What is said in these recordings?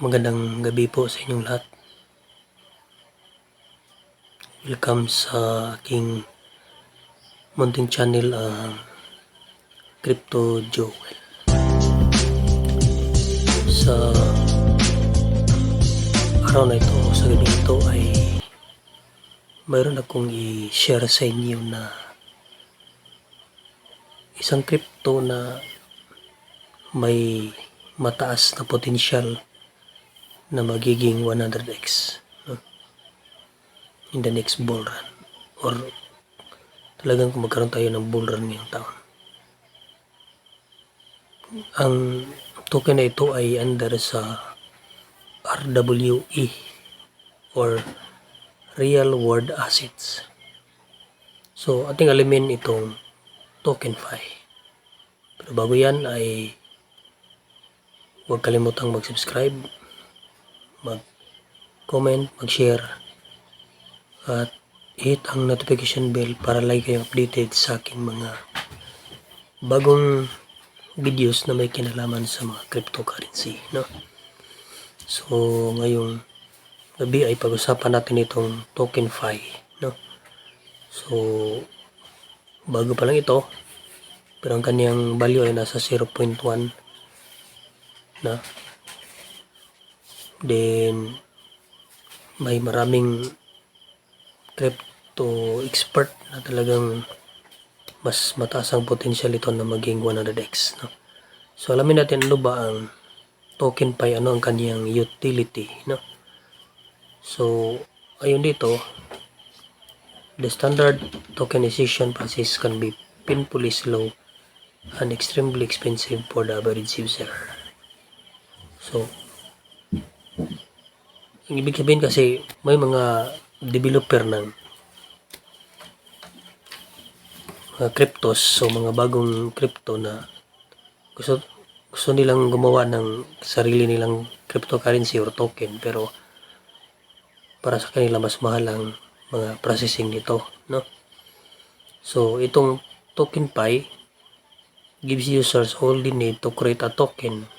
Magandang gabi po sa inyong lahat. Welcome sa aking munting channel, Crypto Joel. Sa araw na ito, sa gabi ito ay mayroon akong i-share sa inyo na isang crypto na may mataas na potensyal na magiging 100x in the next bull run, or talagang kung magkaroon tayo ng bull run ngayong taon. Ang token na ito ay under sa RWE or Real World Assets. So ating alamin itong TokenFi. Pero bago yan ay huwag kalimutang mag-subscribe, mag-comment, mag-share at hit ang notification bell para lagi kayong updated sa aking mga bagong videos na may kinalaman sa mga cryptocurrency, no? So ngayong gabi ay pag-usapan natin itong TokenFi, no? So bago pa lang ito, pero ang kanyang value ay nasa 0.1 na. Then may maraming crypto expert na talagang mas mataas ang potensyal ito na maging 100x, no? So alamin natin ano ba ang TokenFi, ano ang kanyang utility, no? So ayun dito, the standard tokenization process can be painfully slow and extremely expensive for the average user. So ang ibig sabihin kasi may mga developer ng mga cryptos, so mga bagong crypto na gusto nilang gumawa ng sarili nilang cryptocurrency or token, pero para sa kanila mas mahal ang mga processing nito, no? So itong TokenFi gives users all they need to create a token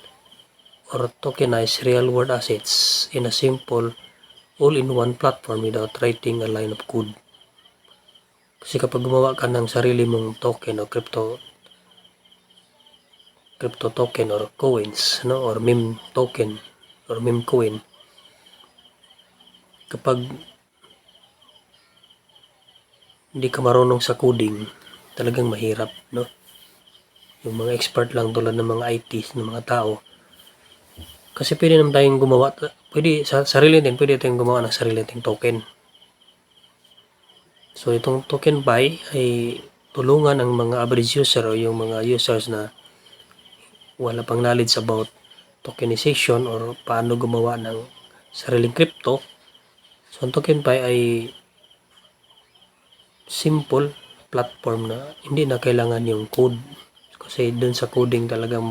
or tokenize real world assets in a simple all-in-one platform without writing a line of code. Kasi kapag gumawa ka ng sarili mong token o crypto token or coins, no, or meme token or meme coin, kapag hindi ka marunong sa coding, talagang mahirap, no? Yung mga expert lang tulad ng mga IT, ng mga tao, kasi pwede naman tayong gumawa, pwede tayong gumawa ng sarili nating token. So itong TokenFi ay tulungan ang mga average user o yung mga users na wala pang knowledge about tokenization or paano gumawa ng sariling crypto. So ang TokenFi ay simple platform na hindi na kailangan yung code, kasi dun sa coding talagang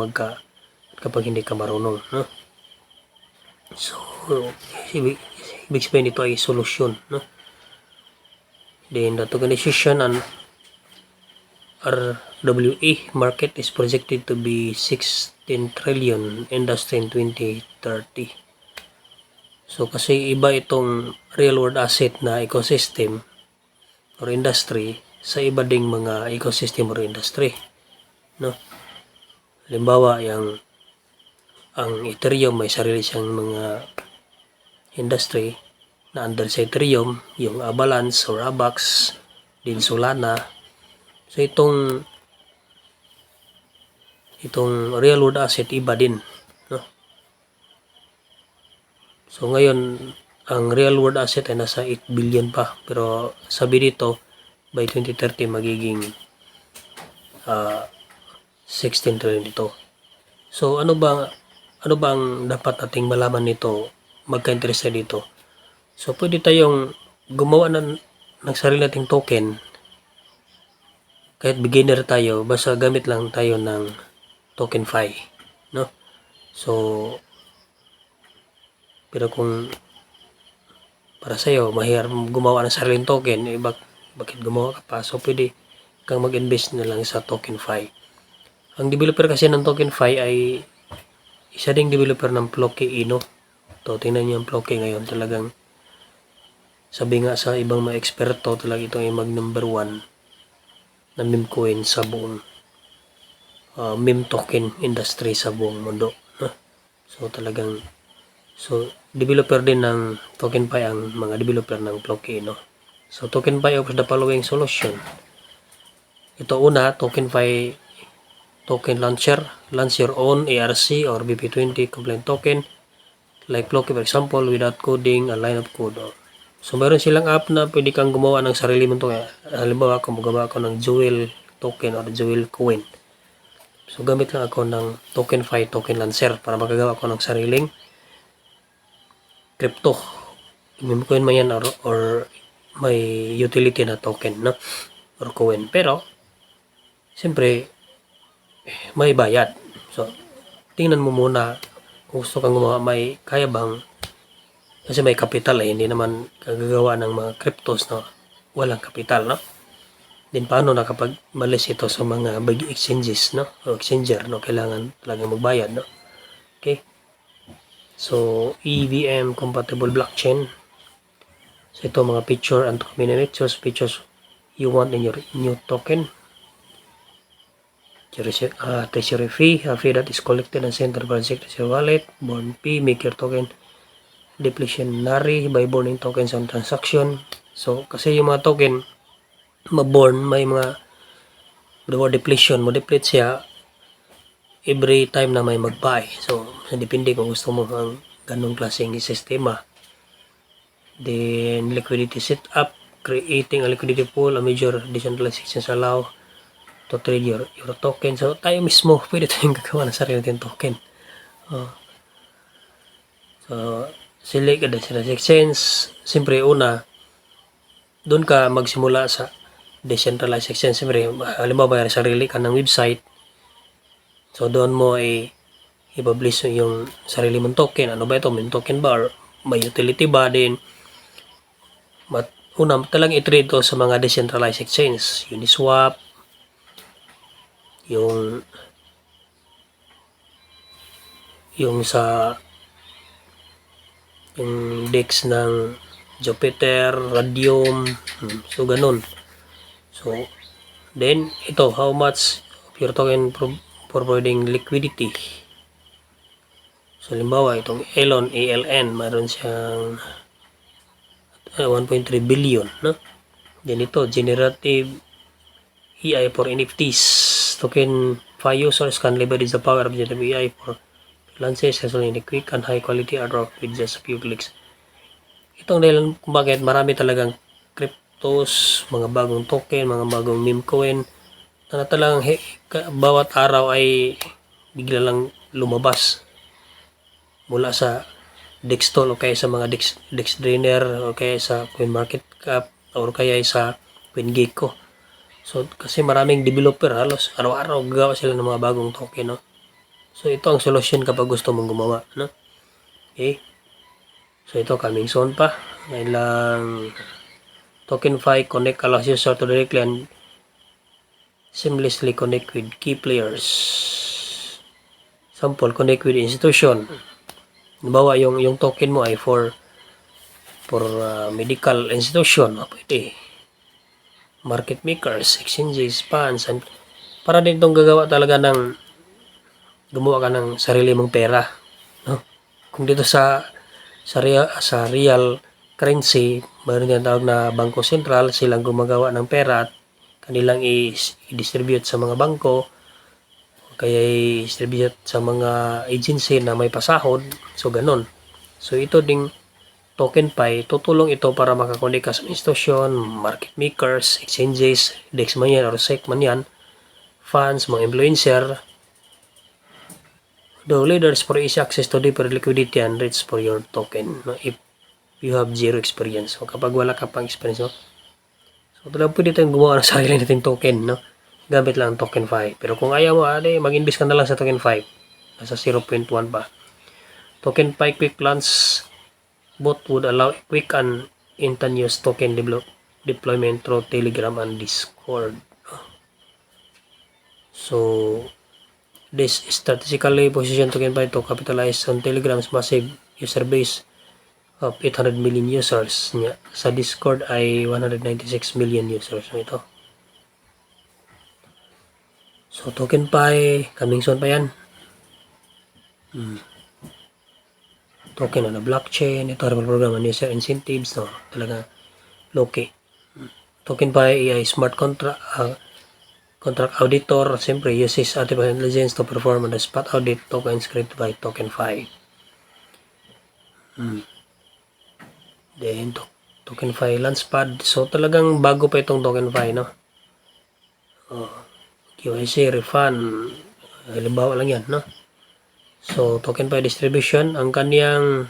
kapag hindi ka marunong, no? So ibig sabihin ito ay solusyon, no? Then the tokenization and RWE market is projected to be 16 trillion industry in 2030. So kasi iba itong real world asset na ecosystem or industry sa iba ding mga ecosystem or industry, no? Halimbawa, ang Ethereum may sarili siyang mga industry na under sa Ethereum, yung Avalanche or Avax, din Solana. So itong real world asset iba din, no? So ngayon ang real world asset ay nasa 8 billion pa, pero sabi dito by 2030 magiging 16 trillion ito. So ano ba ang dapat nating malaman nito, magka-interested dito? So pwede tayong gumawa ng sarili nating token kahit beginner tayo, basta gamit lang tayo ng TokenFi, no? So pero kung para sa'yo mahirap gumawa ng sariling token, bakit gumawa ka pa? So pwede kang mag-invest na lang sa TokenFi. Ang developer kasi ng TokenFi ay isa ding developer ng Floki Ino. To, tingnan niyo yung Floki ngayon. Talagang, sabi nga sa ibang mga eksperto, talaga ito ay number 1 na meme coin sa buong meme token industry sa buong mundo. No? So, talagang, developer din ng TokenFi ang mga developer ng Floki, no? So, TokenFi offers the following solution. Ito una, TokenFi token launcher. Launch your own ARC or BP20 compliant token like Floki, for example, without coding a line of code. So, meron silang app na pwede kang gumawa ng sarili mong token. Halimbawa, kung magawa ako ng Jewel token or Jewel coin. So, gamit lang ako ng TokenFi token launcher para magagawa ko ng sariling crypto. Meme coin man yan or may utility na token, no? Or coin. Pero, siyempre, may bayad. So, tingnan mo muna kung gusto kang gumawa, may kaya bang, kasi may capital hindi naman kagagawa ng mga cryptos na walang capital, no? Then paano na kapag malis ito sa mga big exchanges, no? O exchanger, no? Kailangan talagang magbayad, no? Okay? So, EVM compatible blockchain. So, ito mga feature and features you want in your new token. Treasury fee, a fee that is collected and sent to the treasury wallet. Burn fee, make your token deflationary by burning tokens on transaction. So, kasi yung mga token, maborn, may mga depletion, mo-deplete siya every time na may mag-buy. So, depende kung gusto mo ang ganong klaseng sistema. Then, liquidity setup, creating a liquidity pool, a major decentralized exchange allow to trade your token. So, tayo mismo, pwede tayong gagawa ng sarili natin token. So, select a decentralized exchange. Siyempre, una, doon ka magsimula sa decentralized exchange. Siyempre, halimbawa, may sarili ka ng website. So, doon mo i-publish yung sarili mong token. Ano ba ito? May token ba? Or may utility ba din? Una, talagang i-trade to sa mga decentralized exchange. Uniswap, yung sa yung DEX ng Jupiter, Radium, so ganun. So, then, ito, how much of your token providing liquidity. So, limbawa, itong ALN, mayroon siyang 1.3 billion, no? Then ito, generative AI for NFTs. Token for users can leverage the power of generative AI for freelancers in a quick and high quality artwork with just a few clicks. Itong dahil kung bakit marami talagang cryptos, mga bagong token, mga bagong meme coin na talagang bawat araw ay bigla lang lumabas mula sa Dextol o kaya sa mga Dexdrainer o kaya sa CoinMarketCap o kaya sa CoinGecko. So, kasi maraming developer, halos araw-araw gagawa sila ng mga bagong token, no? So, ito ang solution kapag gusto mong gumawa, no? Okay? So, ito coming soon pa. Ngayon lang, TokenFi connect allows user to directly and seamlessly connect with key players. Sample, connect with institution. Halimbawa, yung token mo ay for medical institution, pwede. Market makers, exchanges, funds, and para din itong gagawa talaga ng gumawa ka ng sarili mong pera, no? Kung dito sa real currency, mayroon din tawag na bangko sentral, silang gumagawa ng pera at kanilang i-distribute sa mga bangko o kaya i-distribute sa mga agency na may pasahod. So ganun. So ito ding TokenFi, tutulong ito para makakonek ka sa institution, market makers, exchanges, DEX man yan or SEC man yan, funds, mga influencer, the leaders for easy access to deeper liquidity and rates for your token, no? If you have zero experience. So kapag wala ka pang experience, no? So talagang pwede tayong gumawa ng sarili nating token, no? Gamit lang ang TokenFi. Pero kung ayaw mo, mag-invest ka na lang sa TokenFi. Nasa 0.1 pa. TokenFi quick launch bot would allow quick and instantaneous token deployment through Telegram and Discord. So, this strategically positioned TokenFi to capitalize on Telegram's massive user base of 800 million users niya. Sa Discord ay 196 million users ito. So TokenPi, coming soon pa yan. Token on the blockchain, ito rin program ng user incentives, no? Talaga low-key. TokenPi ay smart contract auditor, siyempre uses artificial intelligence to perform on the spot audit tokens created by TokenPi. Then TokenPi Launchpad, so talagang bago pa itong TokenPi, no? QIC, refund, halimbawa lang yan, no? So TokenPi distribution, ang kaniyang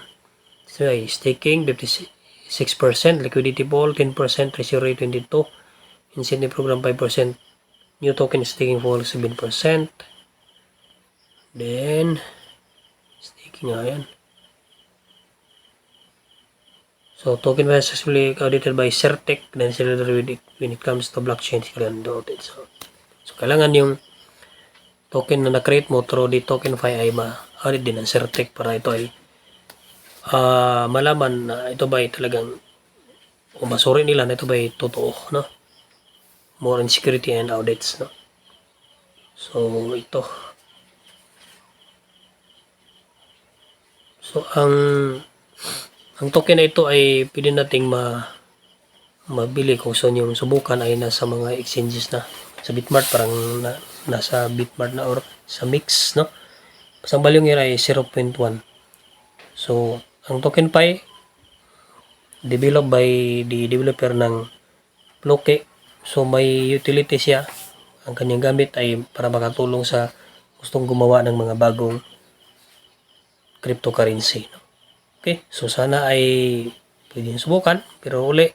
staking 56%, liquidity pool 10%, treasury 22%, incentive program 5%, new token staking pool 7%. Then staking nga yan. So TokenPi is successfully audited by Certec, then when it comes to blockchain security. So kailangan yung token na na-create mo through the TokenPi ay ma-audit din ng Certec para ito ay malaman na ito ba ay talagang o masuri nila na ito ba ay totoo, no? More in security and audits, no? So ito. So ang token na ito ay pwede nating mabili kung gusto nyo subukan ay nasa mga exchanges na. Sa Bitmart parang nasa Bitmart na or sa Mix, no? Pasang value nila ay 0.1. So ang TokenPi developed by the developer ng Bloke. So may utility siya. Ang kanyang gamit ay para makatulong sa gustong gumawa ng mga bagong cryptocurrency, no? Okay, so sana ay pwedeng subukan, pero uli,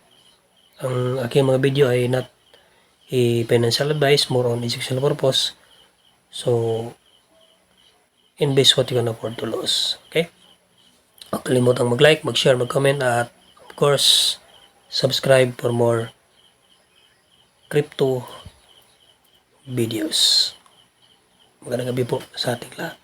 ang aking mga video ay not a financial advice, more on educational purpose. So invest what you can afford to lose. Okay, huwag kalimutang mag-like, mag-share, mag-comment, at of course subscribe for more crypto videos. Magandang gabi po sa ating lahat.